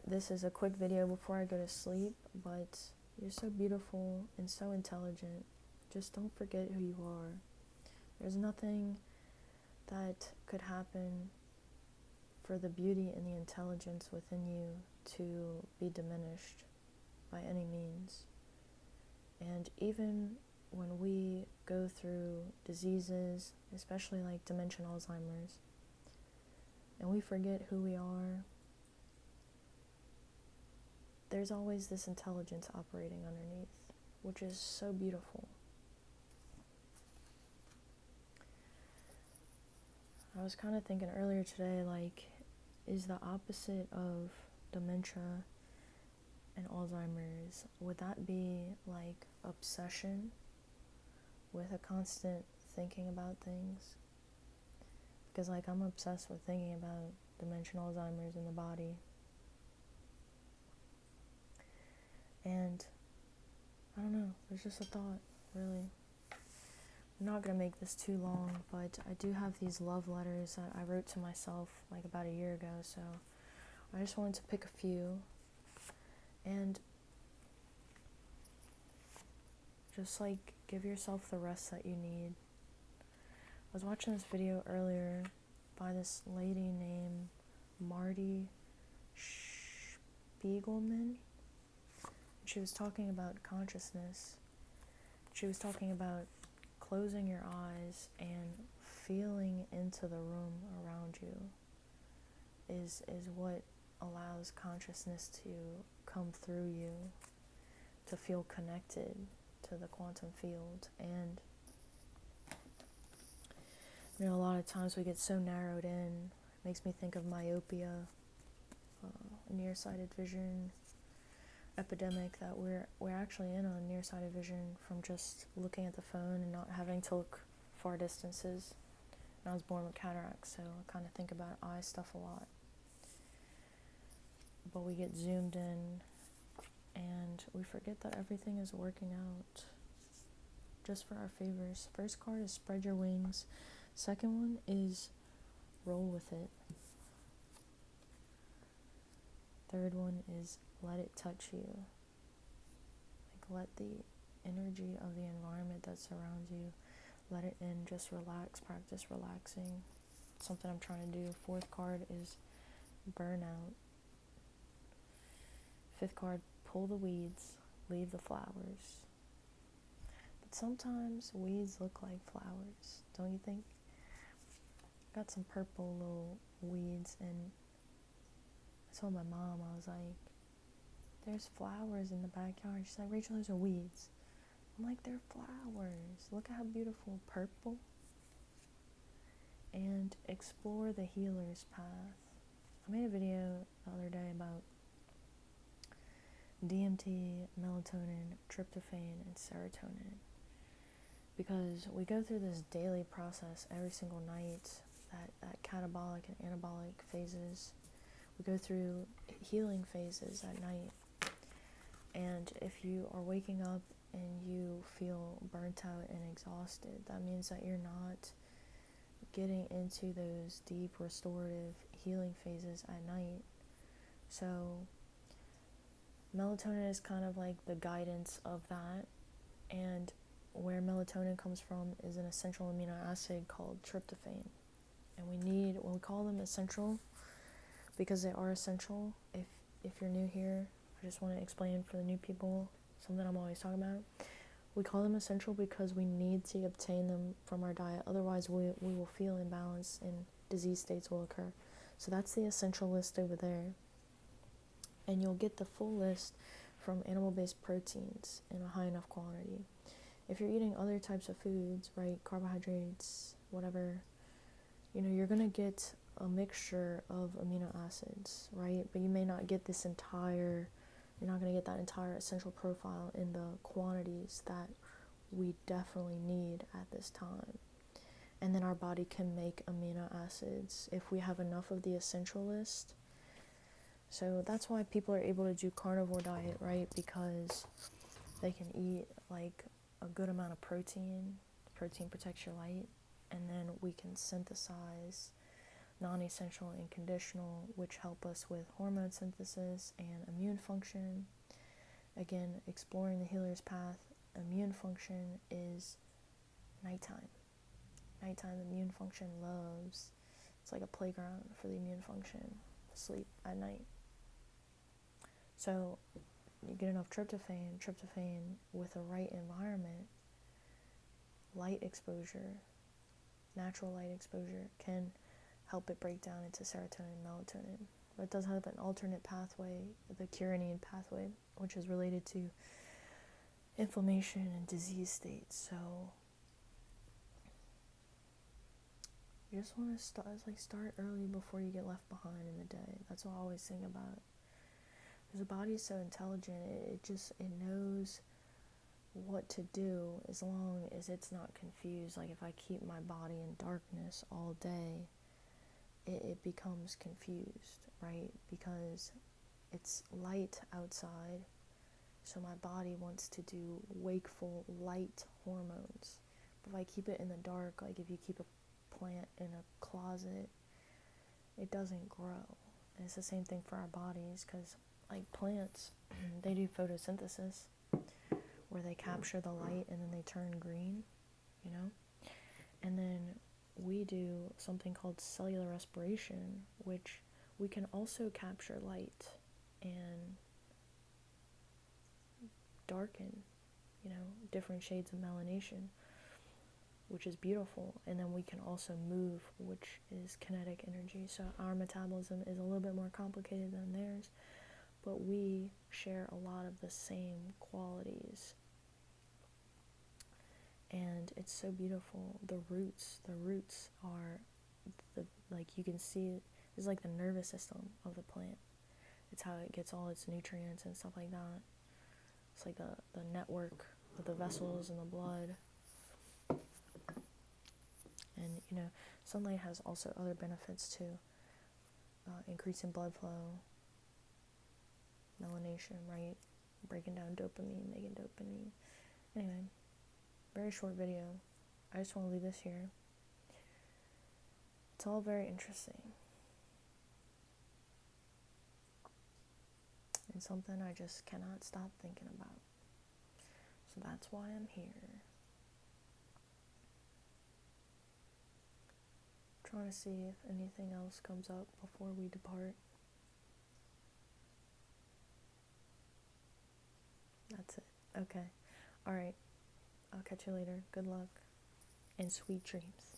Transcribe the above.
This is a quick video before I go to sleep, but you're so beautiful and so intelligent. Just don't forget who you are. There's nothing that could happen for the beauty and the intelligence within you to be diminished by any means. And even when we go through diseases, especially like dementia and Alzheimer's, and we forget who we are, there's always this intelligence operating underneath, which is so beautiful. I was kind of thinking earlier today, like, is the opposite of dementia and Alzheimer's, would that be like obsession with a constant thinking about things? Because like I'm obsessed with thinking about dementia and Alzheimer's in the body. And I don't know, there's just a thought, really. I'm not going to make this too long, but I do have these love letters that I wrote to myself like about a year ago, so I just wanted to pick a few and just like give yourself the rest that you need. I was watching this video earlier by this lady named Marty Spiegelman. She was talking about consciousness. She was talking about closing your eyes and feeling into the room around you is what allows consciousness to come through you, to feel connected to the quantum field. And you know, a lot of times we get so narrowed in. It makes me think of myopia, nearsighted vision epidemic, that we're actually in on nearsighted vision from just looking at the phone and not having to look far distances. And I was born with cataracts, so I kind of think about eye stuff a lot. But we get zoomed in and we forget that everything is working out just for our favors. First card is spread your wings. Second one is roll with it. Third one is let it touch you. Like, let the energy of the environment that surrounds you, let it in. Just relax, practice relaxing. It's something I'm trying to do. Fourth card is burnout. Fifth card, pull the weeds, leave the flowers. But sometimes weeds look like flowers, don't you think? Got some purple little weeds, and I told my mom, I was like, there's flowers in the backyard. She's like, Rachel, those are weeds. I'm like, they're flowers. Look at how beautiful. Purple. And explore the healer's path. I made a video the other day about DMT, melatonin, tryptophan, and serotonin. Because we go through this daily process every single night, that catabolic and anabolic phases. We go through healing phases at night. And if you are waking up and you feel burnt out and exhausted, that means that you're not getting into those deep restorative healing phases at night. So melatonin is kind of like the guidance of that. And where melatonin comes from is an essential amino acid called tryptophan. And we call them essential because they are essential. If you're new here, I just want to explain for the new people something I'm always talking about. We call them essential because we need to obtain them from our diet. Otherwise, we will feel imbalanced and disease states will occur. So that's the essential list over there. And you'll get the full list from animal-based proteins in a high enough quantity. If you're eating other types of foods, right, carbohydrates, whatever, you know, you're going to get a mixture of amino acids, right? But you may not get you're not going to get that entire essential profile in the quantities that we definitely need at this time. And then our body can make amino acids if we have enough of the essential list. So that's why people are able to do carnivore diet, right? Because they can eat like a good amount of protein. Protein protects your light. And then we can synthesize non-essential and conditional, which help us with hormone synthesis and immune function. Again, exploring the healer's path, immune function is nighttime. Nighttime immune function loves. It's like a playground for the immune function. Sleep at night. So you get enough tryptophan with the right environment, light exposure, natural light exposure can help it break down into serotonin and melatonin. But it does have an alternate pathway, the kynurenine pathway, which is related to inflammation and disease states. So you just want to start early before you get left behind in the day. That's what I always think about. Because the body is so intelligent, it knows what to do as long as it's not confused. Like if I keep my body in darkness all day, it becomes confused, right? Because it's light outside, so my body wants to do wakeful light hormones. But if I keep it in the dark, like if you keep a plant in a closet, it doesn't grow. And it's the same thing for our bodies, because like plants, they do photosynthesis, where they capture the light and then they turn green, you know? And then we do something called cellular respiration, which we can also capture light and darken, you know, different shades of melanation, which is beautiful. And then we can also move, which is kinetic energy. So our metabolism is a little bit more complicated than theirs, but we share a lot of the same qualities. And it's so beautiful. The roots are like you can see it is like the nervous system of the plant. It's how it gets all its nutrients and stuff like that. It's like the network of the vessels in the blood. And you know, sunlight has also other benefits too. Increasing blood flow, melanation, right? Breaking down dopamine, making dopamine. Anyway, very short video. I just want to leave this here. It's all very interesting. And something I just cannot stop thinking about. So that's why I'm here. Trying to see if anything else comes up before we depart. That's it. Okay. Alright. I'll catch you later. Good luck. And sweet dreams.